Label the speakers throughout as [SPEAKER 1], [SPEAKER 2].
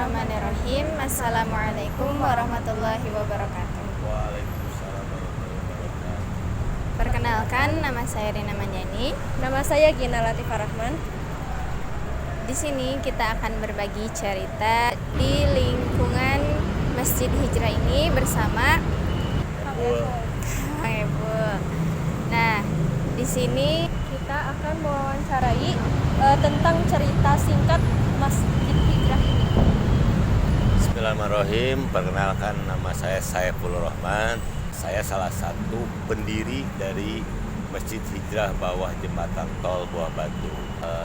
[SPEAKER 1] Bismillahirrahmanirrahim. Assalamualaikum warahmatullahi wabarakatuh.
[SPEAKER 2] Waalaikumsalam warahmatullahi wabarakatuh.
[SPEAKER 1] Perkenalkan, nama saya Rina Manjani.
[SPEAKER 3] Nama saya Gina Latifah Rahman.
[SPEAKER 1] Di sini kita akan berbagi cerita di lingkungan Masjid Hijrah ini bersama Kang Ebul. Nah, di sini
[SPEAKER 3] Kita akan mewawancarai tentang cerita singkat Masjid Hijrah ini.
[SPEAKER 2] Bismillahirrahmanirrahim. Perkenalkan, nama saya Saiful Rahman. Saya salah satu pendiri dari Masjid Hijrah bawah jembatan tol Buah Batu.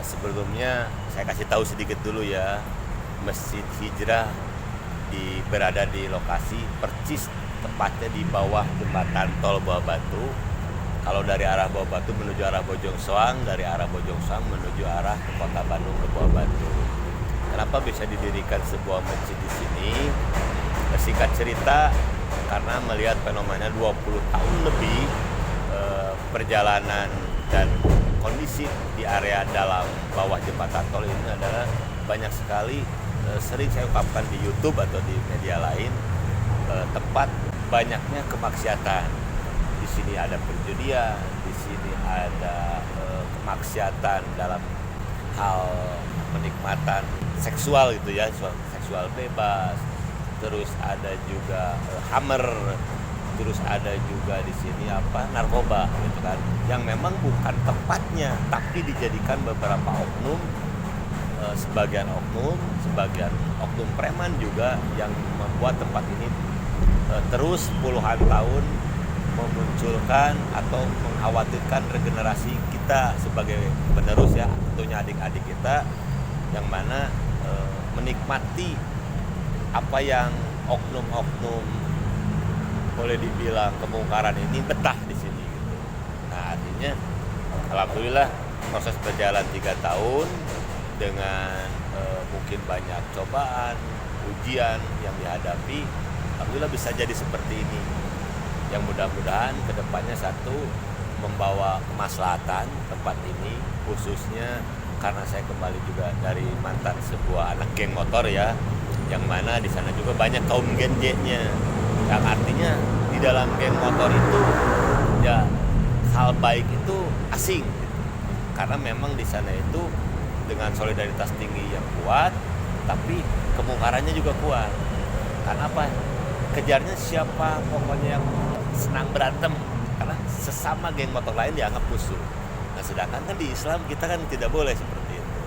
[SPEAKER 2] Sebelumnya saya kasih tahu sedikit dulu ya. Masjid Hijrah berada di lokasi percis tepatnya di bawah jembatan tol Buah Batu. Kalau dari arah Buah Batu menuju arah Bojong Soang, dari arah Bojong Soang menuju arah ke Kota Bandung ke Buah Batu. Kenapa bisa didirikan sebuah masjid di sini? Singkat cerita, karena melihat fenomena 20 tahun lebih perjalanan dan kondisi di area dalam bawah jembatan tol ini adalah banyak sekali, sering saya ungkapkan di YouTube atau di media lain, tempat banyaknya kemaksiatan. Di sini ada perjudian, di sini ada kemaksiatan dalam hal penikmatan seksual gitu ya, seksual bebas. Terus ada juga hammer, terus ada juga di sini narkoba gitu kan, yang memang bukan tempatnya, tapi dijadikan beberapa oknum, sebagian oknum preman juga yang membuat tempat ini terus puluhan tahun memunculkan atau mengkhawatirkan regenerasi kita sebagai penerus ya, tentunya adik-adik kita yang mana menikmati apa yang oknum-oknum boleh dibilang kemungkaran ini betah di sini gitu. Nah, artinya alhamdulillah proses berjalan 3 tahun dengan mungkin banyak cobaan, ujian yang dihadapi, alhamdulillah bisa jadi seperti ini. Yang mudah-mudahan kedepannya satu, membawa kemaslahatan tempat ini, khususnya karena saya kembali juga dari mantan sebuah anak geng motor ya, yang mana di sana juga banyak kaum genjetnya, yang artinya di dalam geng motor itu ya hal baik itu asing, karena memang di sana itu dengan solidaritas tinggi yang kuat, tapi kemungkarannya juga kuat. Karena apa? Kejarnya siapa pokoknya yang senang berantem, karena sesama geng motor lain dianggap musuh. Nah, sedangkan kan di Islam kita kan tidak boleh seperti itu.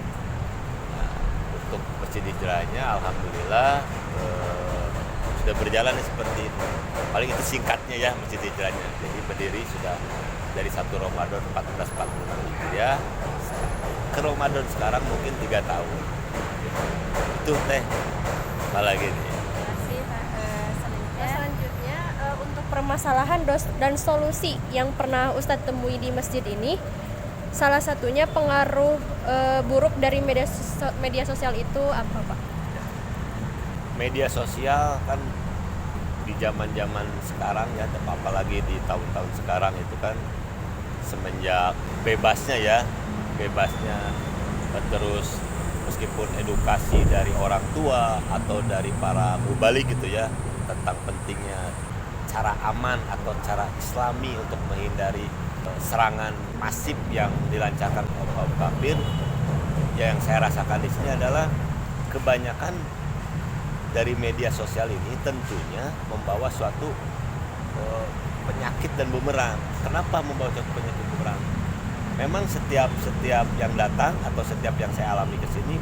[SPEAKER 2] Nah, untuk Masjid Hijrahnya alhamdulillah sudah berjalan seperti itu. Paling itu singkatnya ya Masjid Hijrahnya. Jadi berdiri sudah dari 1 Ramadan 1446 ya. Ke Ramadan sekarang mungkin 3 tahun. Itu teh. Apalagi nih.
[SPEAKER 3] Selanjutnya untuk permasalahan dan solusi yang pernah Ustadz temui di masjid ini, salah satunya pengaruh buruk dari media sosial itu apa, Pak?
[SPEAKER 2] Media sosial kan di zaman-zaman sekarang ya, apalagi di tahun-tahun sekarang itu kan semenjak bebasnya terus meskipun edukasi dari orang tua atau dari para mubalik gitu ya tentang pentingnya cara aman atau cara islami untuk menghindari serangan masif yang dilancarkan oleh kaum kafir, ya yang saya rasakan di sini adalah kebanyakan dari media sosial ini tentunya membawa suatu penyakit dan bumerang. Kenapa membawa suatu penyakit bumerang? Memang setiap yang datang atau setiap yang saya alami ke sini,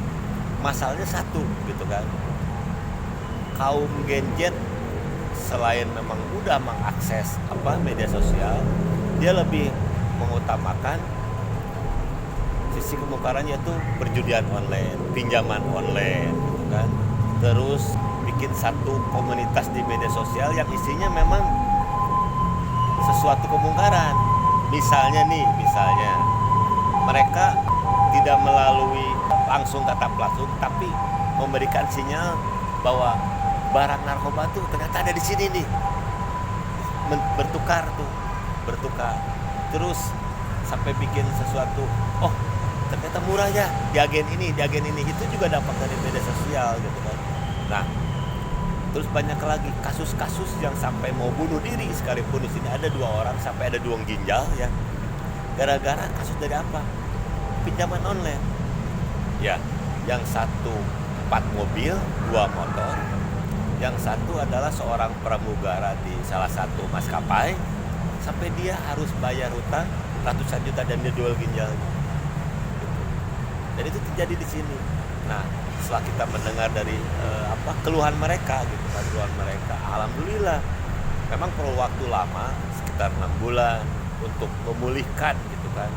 [SPEAKER 2] masalahnya satu gitu kan. Kaum genjet selain memang mudah mengakses media sosial, dia lebih mengutamakan sisi kemungkarannya itu perjudian online, pinjaman online gitu kan. Terus bikin satu komunitas di media sosial yang isinya memang sesuatu kemungkaran. Misalnya mereka tidak melalui langsung kata langsung, tapi memberikan sinyal bahwa barang narkoba tuh ternyata ada di sini nih, bertukar, terus sampai bikin sesuatu, oh ternyata murah ya di agen ini, itu juga dapat dari media sosial gitu kan. Nah, terus banyak lagi kasus-kasus yang sampai mau bunuh diri sekalipun. Di sini ada 2 orang sampai ada 2 ginjal ya. Gara-gara kasus dari apa? Pinjaman online. Ya, yang satu 4 mobil, 2 motor. Yang satu adalah seorang pramugara di salah satu maskapai, sampai dia harus bayar hutang ratusan juta dan dia jual ginjalnya. Dan itu terjadi di sini. Nah, setelah kita mendengar dari keluhan mereka gitu kan, keluhan mereka, alhamdulillah memang perlu waktu lama sekitar 6 bulan untuk memulihkan gitu kan,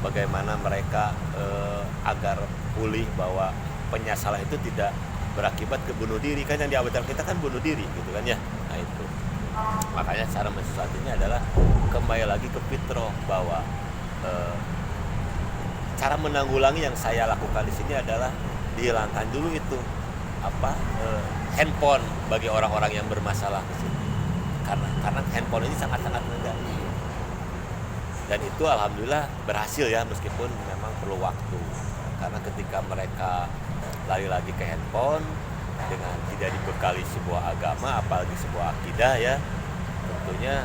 [SPEAKER 2] bagaimana mereka agar pulih bahwa penyesalan itu tidak berakibat ke bunuh diri kan, yang diawajar kita kan bunuh diri gitu kan ya. Nah itu makanya cara mensiasatinya adalah kembali lagi ke fitrah, bahwa cara menanggulangi yang saya lakukan di sini adalah dihilangkan dulu itu handphone bagi orang-orang yang bermasalah di sini, karena handphone ini sangat-sangat mengganggu. Dan itu alhamdulillah berhasil ya, meskipun memang perlu waktu, karena ketika mereka lari lagi ke handphone dengan tidak dibekali sebuah agama, apalagi sebuah akidah ya, tentunya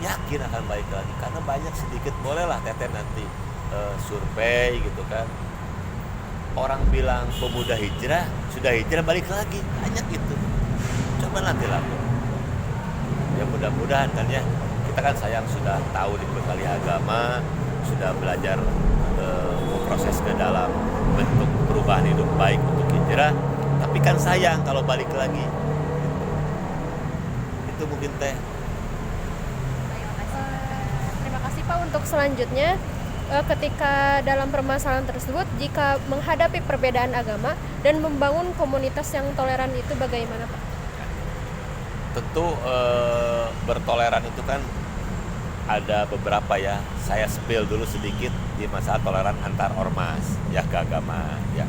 [SPEAKER 2] yakin akan balik lagi. Karena banyak sedikit, bolehlah Teteh nanti survei gitu kan, orang bilang pemuda hijrah, sudah hijrah balik lagi, banyak itu. Coba nanti lah ya, mudah-mudahan kan ya, kita kan sayang sudah tahu dibekali agama, sudah belajar memproses ke dalam bentuk perubahan hidup baik untuk hijrah, tapi kan sayang kalau balik lagi. Itu mungkin Teh.
[SPEAKER 3] Terima kasih Pak. Untuk selanjutnya, ketika dalam permasalahan tersebut, jika menghadapi perbedaan agama dan membangun komunitas yang toleran itu bagaimana Pak?
[SPEAKER 2] Tentu bertoleran itu kan ada beberapa ya. Saya spill dulu sedikit di masalah toleran antar ormas ya, ke agama ya.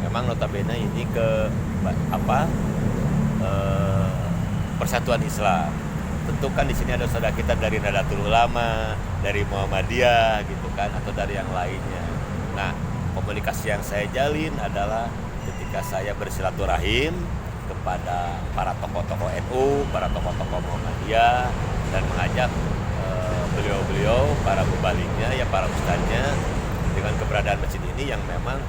[SPEAKER 2] Memang notabene ini ke Persatuan Islam. Tentu kan di sini ada saudara kita dari Nahdlatul Ulama, dari Muhammadiyah gitu kan, atau dari yang lainnya. Nah, komunikasi yang saya jalin adalah ketika saya bersilaturahim kepada para tokoh-tokoh NU, para tokoh-tokoh Muhammadiyah, dan mengajak beliau-beliau, para mubaliknya, ya para ustadznya, dengan keberadaan masjid ini yang memang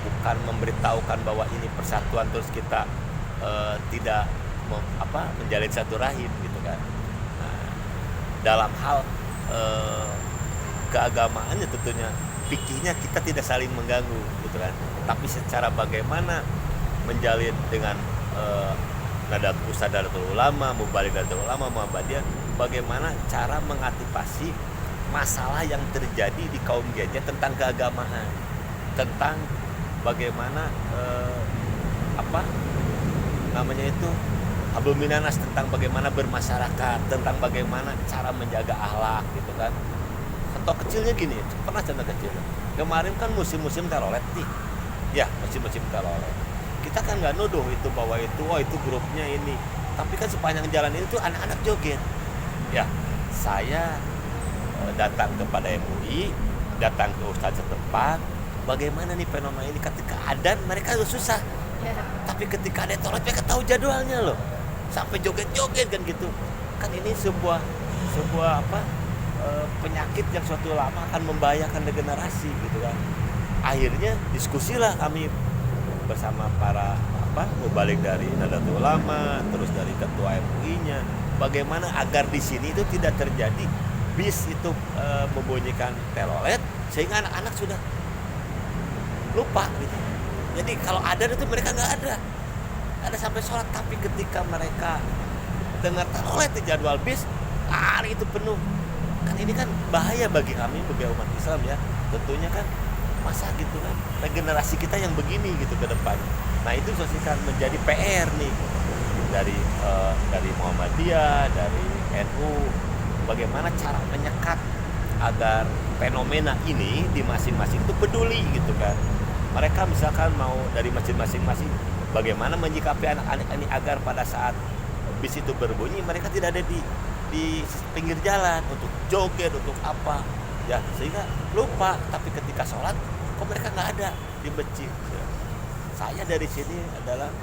[SPEAKER 2] bukan memberitahukan bahwa ini persatuan terus kita tidak menjalin satu rahim gitu kan. Nah, dalam hal keagamaannya tentunya fikihnya kita tidak saling mengganggu gitu kan. Tapi secara bagaimana menjalin dengan Nahdlatul Ulama, Mubalik Nahdlatul Ulama, Muhammadiyah, bagaimana cara mengantisipasi masalah yang terjadi di kaum Genja tentang keagamaan, tentang bagaimana hablum minanas, tentang bagaimana bermasyarakat, tentang bagaimana cara menjaga akhlak gitu kan. Contoh kecilnya gini, pernah contoh kecil. Kemarin kan musim-musim telolet nih. Ya, musim-musim telolet. Kita kan nggak nuduh itu bahwa itu grupnya ini. Tapi kan sepanjang jalan ini tuh anak-anak joget. Ya, saya datang kepada MUI, datang ke ustadz setempat, bagaimana nih fenomena ini. Ketika adan mereka susah. Tapi ketika ada telolet mereka tahu jadwalnya loh. Sampai joget-joget kan gitu. Kan ini sebuah penyakit yang suatu lama akan membahayakan generasi gitu kan. Akhirnya diskusilah kami bersama para mubalik dari Nahdlatul Ulama, terus dari ketua MUI-nya, bagaimana agar di sini itu tidak terjadi bis itu membunyikan telolet sehingga anak-anak sudah lupa gitu. Jadi kalau ada itu mereka nggak ada sampai sholat, tapi ketika mereka dengar telolet di jadwal bis, hari itu penuh. Kan ini kan bahaya bagi kami, bagi umat Islam ya. Tentunya kan masa gitu kan, regenerasi kita yang begini gitu ke depan. Nah itu kan menjadi PR nih dari Muhammadiyah, dari NU, bagaimana cara menyekat agar fenomena ini di masing-masing itu peduli gitu kan. Mereka misalkan mau dari masjid masing-masing, bagaimana menyikapi anak-anak ini agar pada saat bis itu berbunyi mereka tidak ada di pinggir jalan untuk joget, untuk apa ya, sehingga lupa. Tapi ketika sholat kok mereka nggak ada di masjid ya. Saya dari sini adalah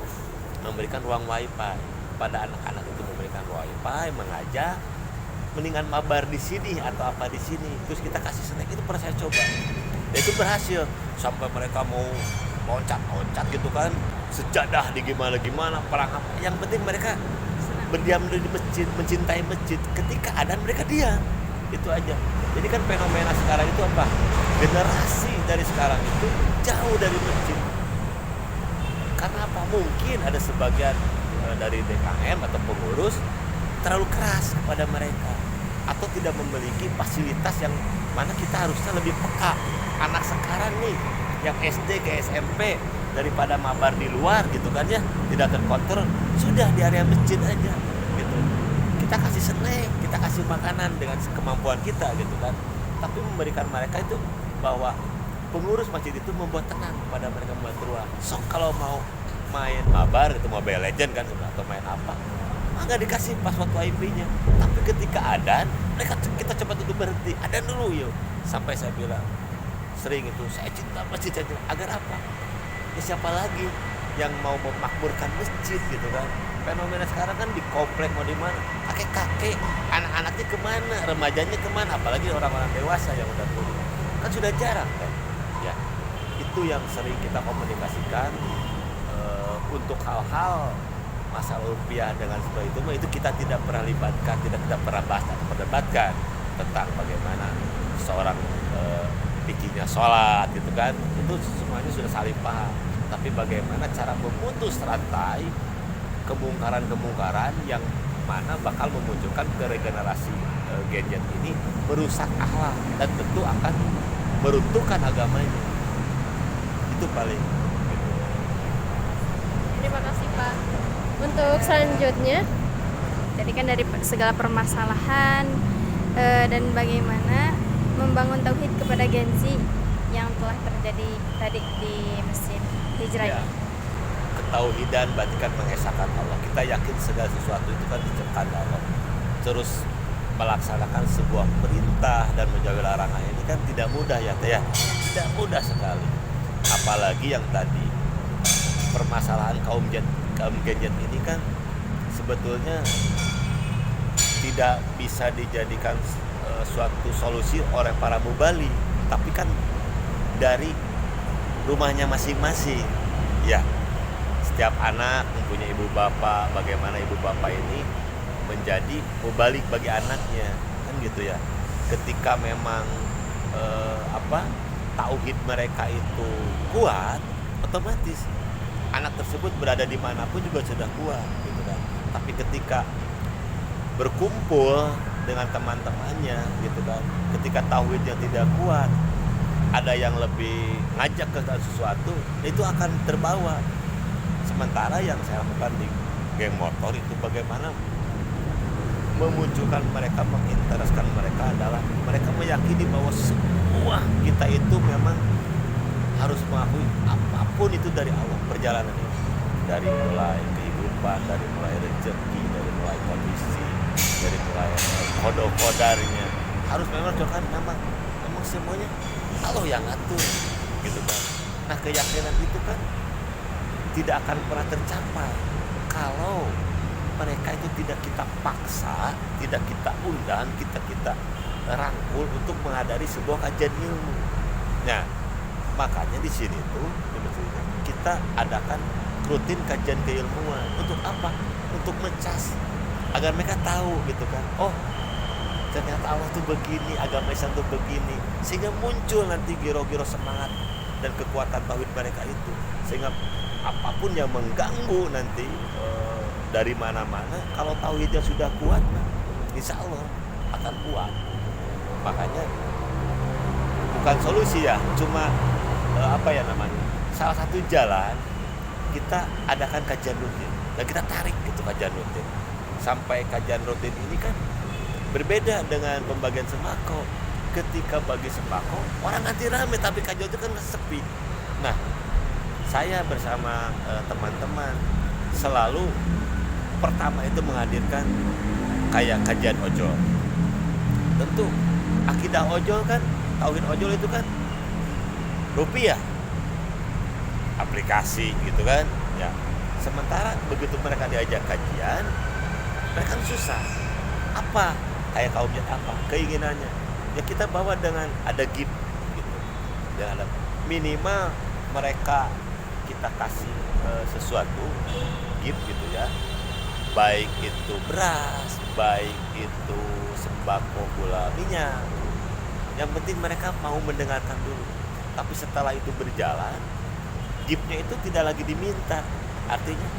[SPEAKER 2] memberikan ruang wifi pada anak-anak itu, memberikan wifi, mengajak mendingan mabar di sini atau apa di sini, terus kita kasih snack. Itu pernah saya coba dan itu berhasil sampai mereka mau loncat gitu kan, sejadah di gimana perang apa, yang penting mereka berdiam di masjid, mencintai masjid. Ketika adan mereka diam, itu aja. Jadi kan fenomena sekarang itu apa, generasi dari sekarang itu jauh dari masjid. Karena apa? Mungkin ada sebagian dari DKM atau pengurus terlalu keras kepada mereka, atau tidak memiliki fasilitas yang mana kita harusnya lebih peka. Anak sekarang nih yang SD ke SMP, daripada mabar di luar gitu kan ya, tidak terkontrol, sudah di area masjid aja gitu. Kita kasih snack, kita kasih makanan dengan kemampuan kita gitu kan. Tapi memberikan mereka itu bahwa pengurus masjid itu membuat tenang pada mereka, membuat ruang. Sok kalau mau main mabar itu, Mobile Legend kan atau main apa, nggak dikasih password WiFi-nya. Tapi ketika adan, kita coba dulu berhenti, adan dulu yuk. Sampai saya bilang sering itu, saya cinta masjid, agar apa? Ya siapa lagi yang mau memakmurkan masjid gitu kan? Fenomena sekarang kan di komplek mau di mana, kakek-kakek, anak-anaknya kemana, remajanya kemana, apalagi orang-orang dewasa yang udah tua kan sudah jarang kan? Ya itu yang sering kita komunikasikan. Untuk hal-hal masalah rupiah dengan seperti itu kita tidak pernah libatkan, tidak pernah bahas atau perdebatkan tentang bagaimana seorang fikihnya sholat gitu kan, itu semuanya sudah saling paham. Tapi bagaimana cara memutus rantai kemungkaran yang mana bakal memunculkan ke regenerasi gadget ini, merusak akhlak dan tentu akan meruntuhkan agamanya. Itu paling.
[SPEAKER 3] Terima kasih Pak. Untuk selanjutnya,
[SPEAKER 1] Jadi kan dari segala permasalahan dan bagaimana membangun tauhid kepada Gen Z yang telah terjadi tadi di Masjid Hijrah.
[SPEAKER 2] Ya. Ketauhidan berarti kan mengesahkan Allah. Kita yakin segala sesuatu itu kan diciptakan Allah. Terus melaksanakan sebuah perintah dan menjauhi larangan ini kan tidak mudah ya Teh ya. Tidak mudah sekali. Apalagi yang tadi permasalahan kaum Gen Z ini kan sebetulnya tidak bisa dijadikan suatu solusi oleh para mubali, tapi kan dari rumahnya masing-masing. Ya, setiap anak mempunyai ibu bapak, bagaimana ibu bapak ini menjadi mubalik bagi anaknya, kan gitu ya. Ketika memang tauhid mereka itu kuat, otomatis anak tersebut berada dimanapun juga sudah kuat, gitu kan. Tapi ketika berkumpul dengan teman-temannya, gitu kan, ketika tauhid yang tidak kuat, ada yang lebih ngajak ke sesuatu, itu akan terbawa. Sementara yang saya lakukan di geng motor itu bagaimana memunculkan mereka, mengintereskan mereka adalah mereka meyakini bahwa semua kita itu memang harus mengakui apapun itu dari Allah, perjalanan ini, dari mulai kehidupan, dari mulai rezeki, dari mulai kondisi, dari mulai kodok-kodarnya, harus memang memang semuanya Allah yang ngatur, gitu kan. Nah, keyakinan itu kan tidak akan pernah tercapai kalau mereka itu tidak kita paksa, tidak kita undang, kita rangkul untuk menghadiri sebuah kajian ilmu. Nah, makanya di sini tuh kita adakan rutin kajian keilmuan. Untuk apa? Untuk mencas agar mereka tahu, gitu kan. Oh, ternyata Allah tuh begini, agama Islam tuh begini, sehingga muncul nanti giro-giro semangat dan kekuatan tauhid mereka itu, sehingga apapun yang mengganggu nanti dari mana-mana, kalau tauhidnya sudah kuat, insya Allah akan kuat. Makanya bukan solusi ya, cuma salah satu jalan kita adakan kajian rutin dan kita tarik gitu kajian rutin. Sampai kajian rutin ini kan berbeda dengan pembagian sembako. Ketika bagi sembako orang nanti rame, tapi kajian itu kan sepi. Nah, saya bersama teman-teman selalu pertama itu menghadirkan kayak kajian ojol. Tentu akidah ojol kan, tauhid ojol itu kan rupiah, aplikasi gitu kan ya. Sementara begitu mereka diajak kajian, mereka susah. Apa? Kayak kaumnya apa? Keinginannya. Ya kita bawa dengan ada gift gitu. Dengan ada minimal mereka kita kasih sesuatu gift gitu ya. Baik itu beras, baik itu sembako, gula, minyak. Yang penting mereka mau mendengarkan dulu. Tapi setelah itu berjalan, giftnya itu tidak lagi diminta. Artinya,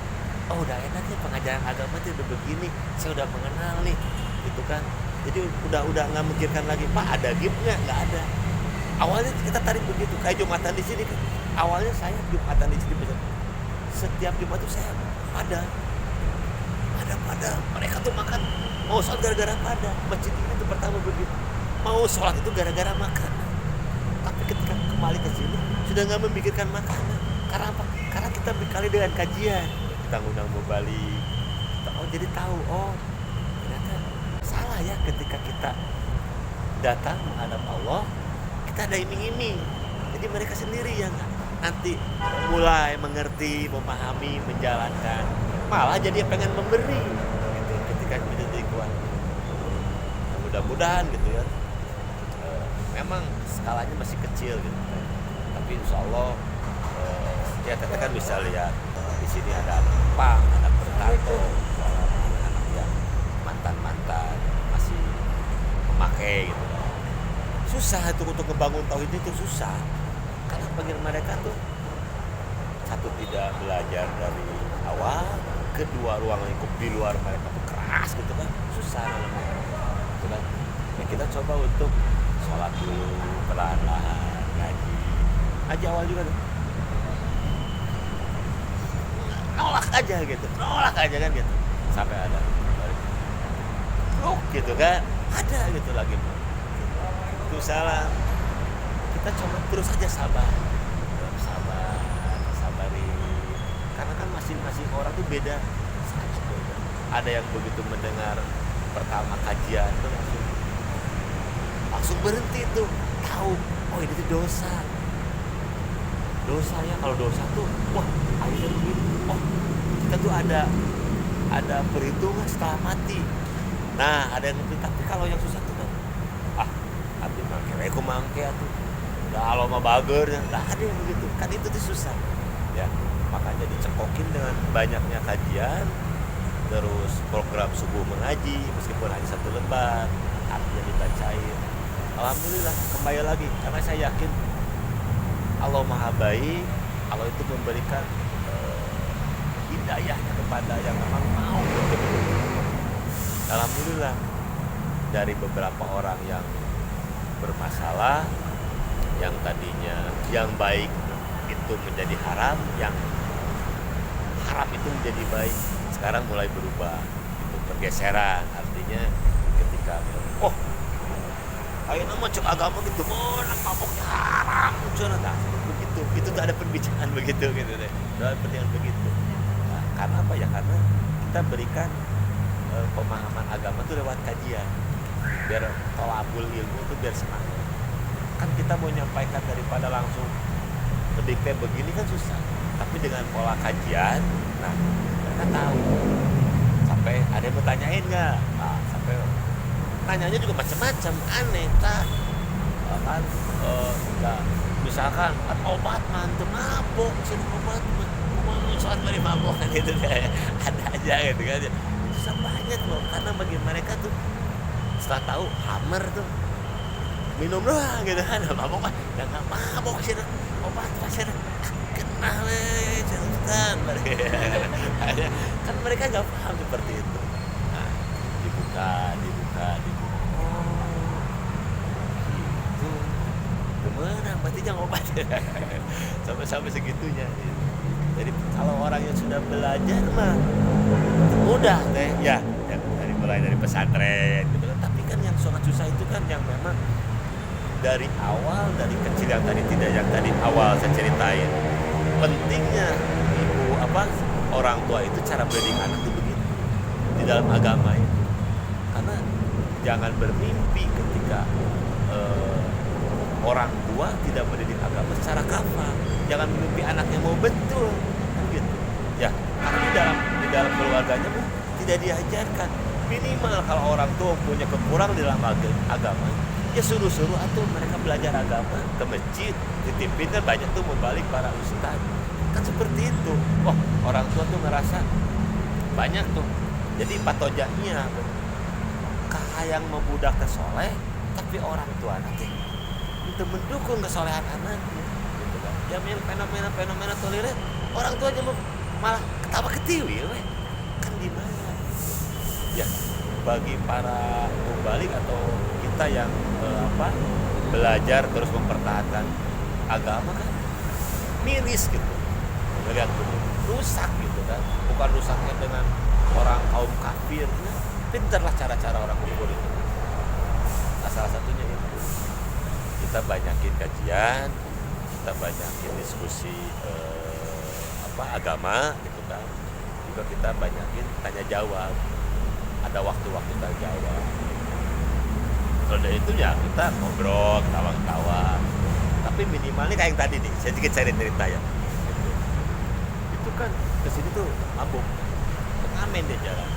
[SPEAKER 2] oh udah enak nih pengajaran agama itu udah begini, saya udah mengenal nih, gitu kan. Jadi udah nggak mikirkan lagi, Pak ada giftnya? Nggak ada. Awalnya kita tarik begitu, kayak Jumatan di sini kan. Awalnya saya Jumatan di sini, setiap Jumat itu saya pada mereka tuh makan, mau sholat gara-gara pada. Masjid ini tuh pertama begitu, mau sholat itu gara-gara makan. Tapi ketika kembali ke sini sudah nggak memikirkan makanan. Karena apa? Karena kita berkali dengan kajian. Kita ngundang mau balik. Oh jadi tahu, oh ternyata salah ya ketika kita datang menghadap Allah, kita ada iming-iming. Jadi mereka sendiri yang nanti mulai mengerti, memahami, menjalankan. Malah jadi pengen memberi gitu, ketika menjadi kuat. Mudah-mudahan gitu ya. Memang skalanya masih kecil gitu. Tapi insya Allah ya kita kan bisa lihat di sini ada anak pang, anak bertato, anak yang mantan masih memakai gitu. Susah itu untuk membangun tauhid itu susah, karena bagi mereka tuh satu tidak belajar dari awal, kedua ruang lingkup di luar mereka tuh keras gitu kan, susah namanya, gitu kan. Ya kita coba untuk sholat dulu perlahan-lahan, ngaji awal juga tuh. Nolak aja kan gitu, sampai ada gitu kan, ada gitu lagi itu salah. Kita coba terus aja sabarin, karena kan masing-masing orang tuh beda, sangat beda. Ada yang begitu mendengar pertama kajian tuh langsung berhenti tuh, tahu oh ini tuh dosanya. Kalau dosa tuh wah akhirnya begini, oh kita tuh ada perhitungan setelah mati. Nah ada yang ngerti, tapi kalau yang susah tuh kan hati mangke tuh udah alo mah bager, nggak ada yang begitu kan, itu tuh susah ya. Makanya dicekokin dengan banyaknya kajian, terus program subuh mengaji meskipun hanya 1 lembar, artinya dibacain. Alhamdulillah kembali lagi, karena saya yakin Allah Maha Baik. Allah itu memberikan hidayahnya kepada yang memang mau betul-betul. Alhamdulillah dari beberapa orang yang bermasalah, yang tadinya yang baik itu menjadi haram, yang haram itu menjadi baik, sekarang mulai berubah. Itu pergeseran, artinya ketika oh ayo macam agama gitu, maboknya haram, nah, begitu, itu tuh ada perbincangan begitu gitu deh, ada perbincangan begitu. Nah, karena apa ya? Karena kita berikan pemahaman agama tuh lewat kajian, biar tolabul ilmu itu biar semangat. Kan kita mau nyampaikan daripada langsung kedikte begini kan susah, tapi dengan pola kajian, nah mereka tahu. Sampai ada yang bertanyain nggak? Nah, sampai nanyanya juga macam-macam, aneh tak kan misalkan obat mantu mabok, sini obat soal dari mabok kan gitu deh, ada aja gitu kan, susah banyak loh, karena bagi mereka tuh setelah tahu hammer tuh minum doang gitu kan, mabok mah jangan mabok sih, obat sih kenal kan kan mereka nggak paham seperti itu. Nah, dibuka gitu gimana berarti jangan obat sampai segitunya. Jadi kalau orang yang sudah belajar mah mudah deh ya, mulai dari pesantren gitu kan. Tapi kan yang sangat susah itu kan yang memang dari awal, dari kecil, yang tadi awal saya ceritain, pentingnya orang tua itu cara mendidik anak itu begitu di dalam agama itu. Karena jangan bermimpi ketika orang tua tidak mendidik agama secara kafah. Jangan bermimpi anaknya mau betul kan gitu ya, karena dalam keluarganya tidak diajarkan. Minimal kalau orang tua punya kekurangan dalam agama, ya suruh-suruh atau mereka belajar agama ke masjid, ditipin kan banyak tuh membalik para ustaz. Kan seperti itu. Wah, orang tua tuh ngerasa banyak tuh. Jadi patojanya kahayang membudak ke soleh, tapi orang tua nanti itu mendukung kesolehan anaknya. Gitu kan. Ya fenomena toleran, orang tuanya malah ketawa ketiwi, kan gimana? Ya, bagi para mubalik atau kita yang belajar terus mempertahankan agama kan miris gitu, melihat rusak gitu kan, bukan rusaknya dengan orang kaum kafir, nah, pintarlah cara-cara orang kufur itu. Nah, salah satunya itu kita banyakin kajian, kita banyakin diskusi agama gitu kan, juga kita banyakin tanya jawab, ada waktu-waktu tanya jawab. Kalau dari itu ya kita ngobrol, ketawa-ketawa. Tapi minimalnya kayak yang tadi nih, saya sedikit cerita ya. Gitu. Itu kan kesini tuh mabuk, pengamen dia jalan,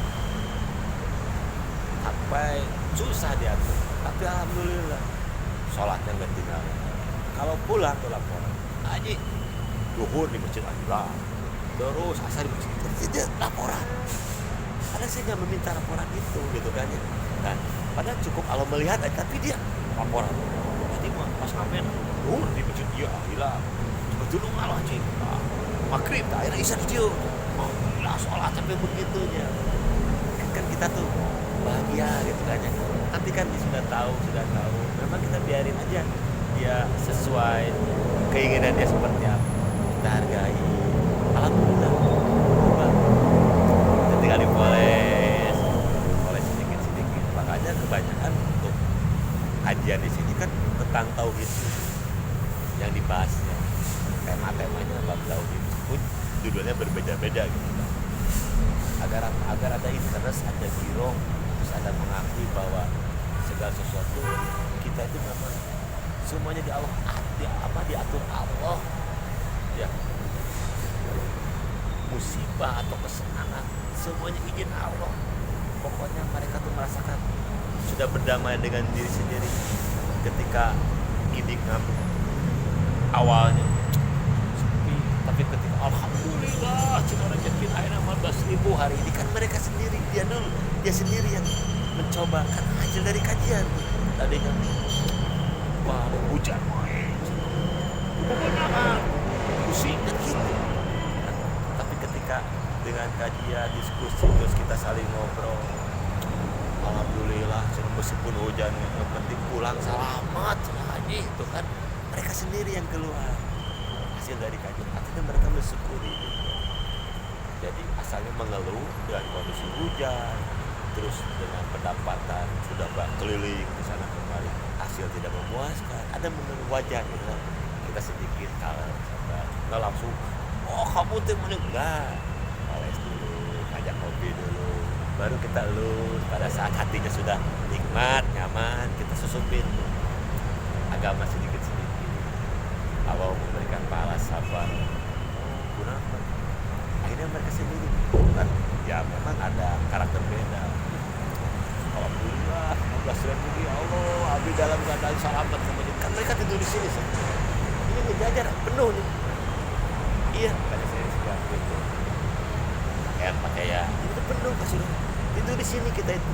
[SPEAKER 2] sampai susah diatur. Tapi alhamdulillah, sholatnya nggak tinggal. Kalau pulang tuh laporan, Haji, duhur di masjid Al-Ilah, terus asar di masjid, tidak laporan. Padahal saya nggak meminta laporan itu, gitu kan ya. Nah, padahal cukup kalau melihat, tapi dia laporan. Jadi pas ngamen, di masjid dia Al-Ilah, betul ngalah cik. Maghrib, akhirnya isya di dia. Alhamdulillah sholat sampai begitunya. Kan kita tuh bahagia gitu kan ya. Tapi kan dia sudah tahu. Memang kita biarin aja dia sesuai keinginan dia seperti apa. Kita hargai. Alhamdulillah. Kita tinggal dipoles sedikit. Makanya kebanyakan untuk kajian di sini kan tentang tauhid yang dibahasnya. Tema-temanya bab tauhid pun judulnya berbeda-beda gitu kan. Agar ada interest, ada giro, terus ada mengakui bahwa segala sesuatu kita itu memang semuanya diatur Allah. Ya. Musibah atau kesenangan semuanya izin Allah. Pokoknya mereka tuh merasakan sudah berdamai dengan diri sendiri ketika gidik ngamuk awalnya sepi, tapi ketika alhamdulillah cuma rezeki akhirnya 15.000 hari ini kan mereka sendiri, dia sendiri yang mencoba kan hasil dari kajian tadinya wah hujan kebenaran pusing kan gitu. Tapi ketika dengan kajian diskusi terus kita saling ngobrol, alhamdulillah meskipun hujan yang penting pulang selamat Haji itu kan mereka sendiri yang keluar hasil dari kajian, akhirnya mereka bersyukuri gitu. Jadi asalnya mengeluh dengan kondisi hujan, terus dengan pendapatan sudah keliling ke sana kemari, hasil tidak memuaskan, ada mengeluh wajar gitu. Kita sedikit kalah, nggak langsung, oh kamu tuh enggak, males dulu, ngajak kopi dulu, baru kita lulus. Pada saat hatinya sudah nikmat, nyaman, kita susupin agama sedikit-sedikit. Allah memberikan pahala sabar. Kenapa? Akhirnya mereka sendiri kan, ya memang ada karakter beda. Alhamdulillah 15.000 ya Allah, abdi dalam keadaan selamat kemudian kan mereka tidur di sini semua. Ini ngejajar penuh nih. Iya, kata saya sekian gitu. Pakai ya, itu penuh kasih tidur di sini kita itu.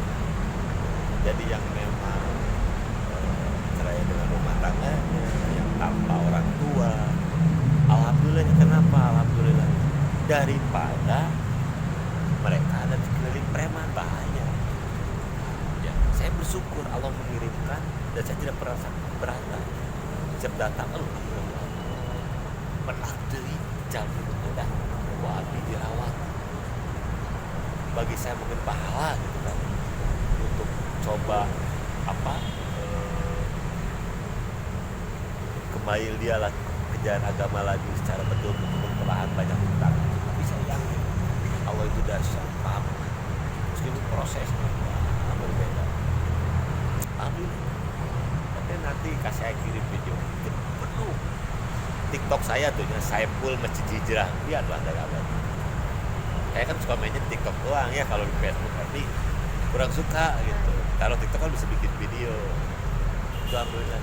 [SPEAKER 2] Jadi yang memang cerai dengan rumah tangganya, yang tanpa orang tua. Alhamdulillah, kenapa? Alhamdulillah. Daripada mereka ada di keliling preman, bahaya. Ya, saya bersyukur Allah mengirimkan dan saya tidak pernah berangkat. Setiap datang, alhamdulillah. Pernah dari jamin mudah, wabi dirawat. Bagi saya mungkin pahala gitu kan, untuk coba kembali dia lah kejar agama lagi secara betul-betul perlahan banyak hutang. Tapi saya yakin Allah itu dahsyat, paham meskipun prosesnya berbeda. Alhamdulillah. Tapi nanti saya kirim video itu penuh TikTok saya tuh ya, Saiful Masjid Hijrah, lihatlah dari awal. saya kan suka mainnya di TikTok doang ya, kalau di Facebook tapi kurang suka gitu. Kalau TikTok kan bisa bikin video, itu alhamdulillah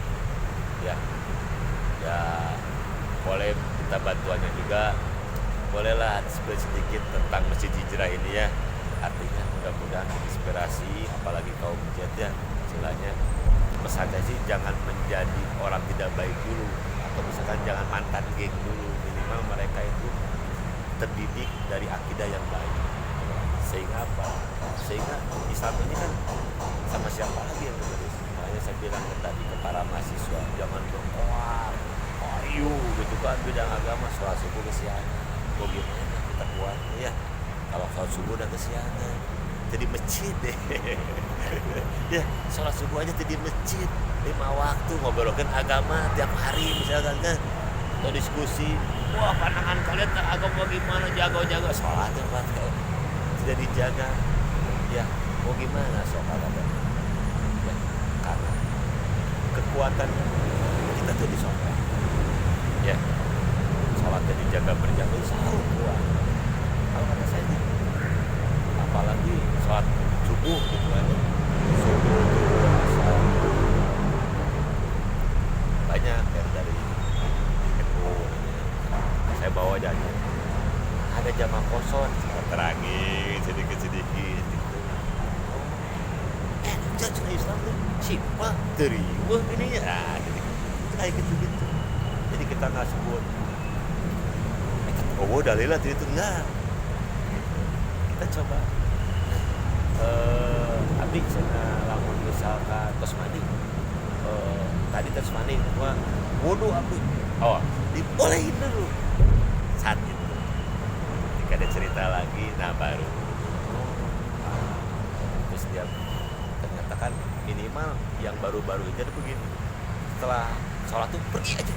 [SPEAKER 2] ya. Ya boleh minta bantuannya juga, bolehlah sedikit tentang Masjid Hijrah ini ya. Artinya mudah-mudahan inspirasi, apalagi kaum mujahid ya, istilahnya pesannya sih jangan menjadi orang tidak baik dulu, atau misalkan jangan mantan geng dulu. Minimal mereka itu terdidik dari akidah yang baik, sehingga apa? Sehingga Islam ini kan sama siapa lagi yang berbeda. Makanya saya bilang tadi ke para mahasiswa, jangan berkoar ayo gitu kan, bidang agama sholat subuh kesiangan, mau gimana kita kuat ya kalau sholat subuh udah kesiangan jadi masjid deh. Ya sholat subuh aja jadi masjid 5 waktu, ngobrolkan agama tiap hari misalkan kan, atau diskusi, wah pandangan kalian tentang agama gimana, jago-jago sholatnya Pak kalau tidak dijaga ya mau gimana sholat ada ya, karena kekuatan kita tuh di sholat ya, sholatnya dijaga berjam selalu kuat kalau kata saya ini. Apalagi sholat subuh gitu kan, subuh asal banyak yang dari NU saya bawa aja, ada jamaah kosong terangin sedikit gitu. Jadi Islam tuh siapa terima ini ya, jadi kayak gitu. Jadi kita nggak sebut oh dalilnya itu enggak, kita coba abdi sana lamun misalkan tos mandi tadi tos mandi gua wudu abdi dibolehin dulu saat itu. Ketika ada cerita lagi nah baru terus dia ternyata kan minimal yang baru-baru aja begini, setelah sholat tuh pergi aja,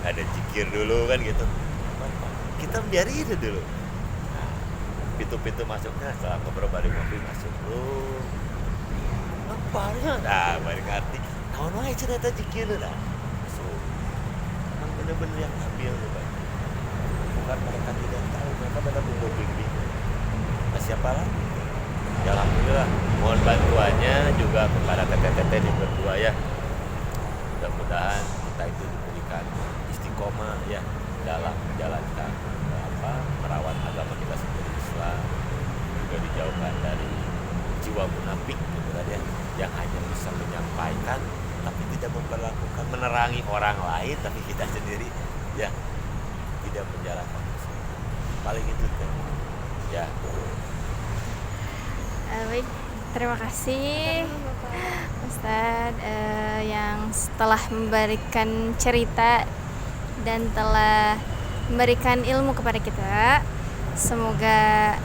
[SPEAKER 2] ada zikir dulu kan gitu, kita biarin dulu. Nah, pintu-pintu masuknya setelah ngobrol balik ngopi masuk lu nampaknya balik ngerti naon wae cerita zikir dah masuk. Emang bener-bener yang ambil tuh Pak, bukan mereka tidak tahu, mereka pada bumbu bimbing. Nah siapa lagi ya, alhamdulillah mohon bantuannya juga kepada teteh-teteh yang berdua ya, mudah-mudahan kita itu diberikan istiqomah ya dalam menjalankan merawat agama kita sendiri Islam, juga dijauhkan dari jiwa munafik gitu kan ya, yang hanya bisa menyampaikan tapi tidak memperlakukan, menerangi orang lain tapi kita sendiri ya tidak menjalankan. Paling itu kan ya.
[SPEAKER 1] Baik, terima kasih Ustadz yang setelah memberikan cerita dan telah memberikan ilmu kepada kita. Semoga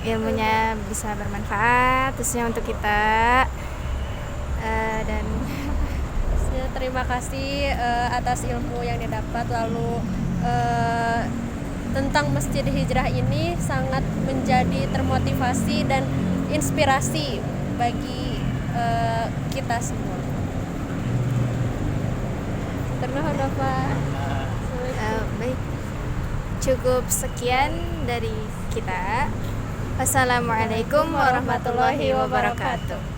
[SPEAKER 1] ilmunya bisa bermanfaat khususnya untuk kita, dan
[SPEAKER 3] Terima kasih atas ilmu yang didapat. Lalu tentang Masjid Hijrah ini sangat menjadi termotivasi dan inspirasi bagi kita semua. Terima kasih.
[SPEAKER 1] Baik, cukup sekian dari kita. Wassalamualaikum warahmatullahi wabarakatuh.